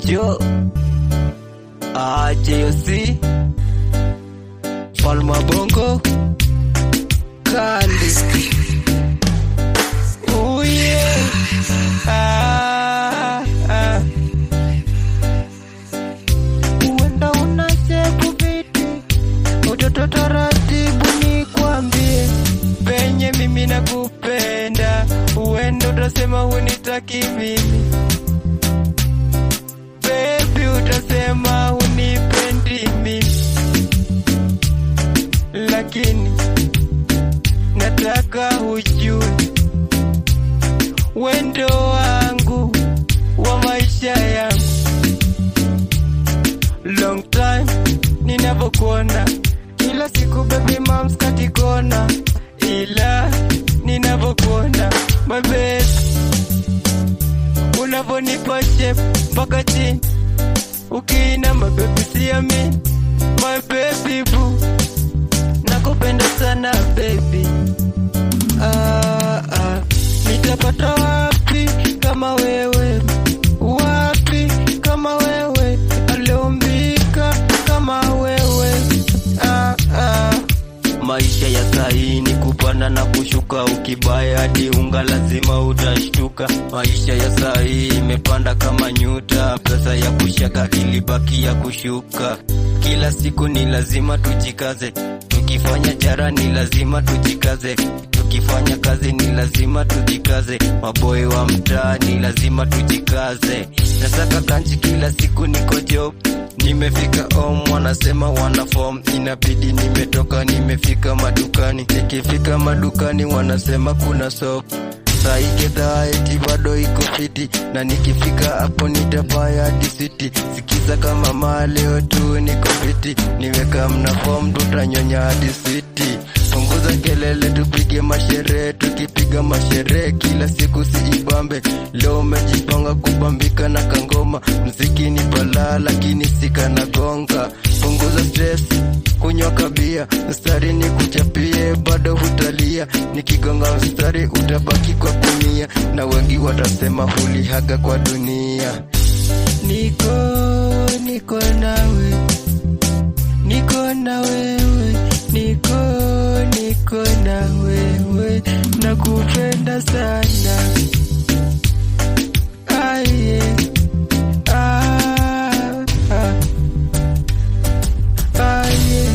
Jo JOC Falma Bongo Kandi. Oh yeah. Uenda unaseku viti utoto taratibu nikwambie penye mimi nakupenda. Uenda utasema hunitaki mimi, baby utasema hunipendi mimi, lakini nataka ujue wendo wangu wa maisha yangu. Long time ninavyokuona kila siku baby moms katikona, ila ninavyokuona my baby unavonipa shape mpaka chini ukiina my baby siamini my baby boo, nakupenda sana baby. Nitapata wapi kama wewe, wapi kama wewe, aliumbika kama wewe. Maisha ya sahi ni kupanda na kushuka, ukibaya hadi unga lazima utashtuka. Maisha ya sahi imepanda kama nyuta, pesa ya kushaka ilibaki ya kushuka. Kila siku ni lazima tujikaze, tukifanya jara ni lazima tujikaze, tukifanya kazi ni lazima tujikaze, maboy wa mtaa ni lazima tujikaze. Nasaka kanji kila siku niko job, nimefika home wanasema wana form, inabidi nimetoka nimefika madukani. Nikifika madukani wanasema kuna soap, saike dhaiti bado iko fiti, na nikifika hapo nitabaya hadi city. Sikiza kama maleo tu niko fiti, niweka mna form tutanyonya hadi city. Punguza kelele tupige masherehe, tukipiga masherehe kila siku siibambe. Leo umejipanga kubambika na kangoma, mziki ni balaa lakini sika na gonga. Punguza stress, kunywa kabia, mstari ni kuchapie bado hutalia. Nikigonga mstari utabaki kwa dunia, na wengi watasema hulihaga kwa dunia. Niko nawe, niko na wewe, niko na wewe, nakupenda sana. Aye, aye,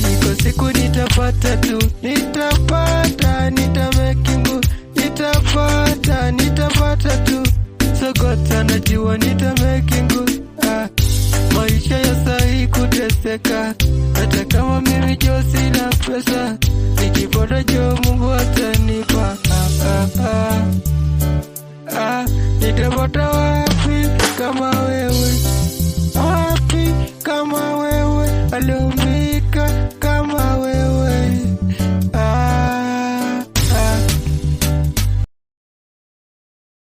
niko siku nitapata tu, nitamakingu, nitapata tu, sokota najua nitamakingu. Maisha ya sahi kuteseka, hata kama mimi jo sina pesa, nikipata jo Mungu atanipa. Nitapata wapi kama wewe, wapi kama wewe, aliumbika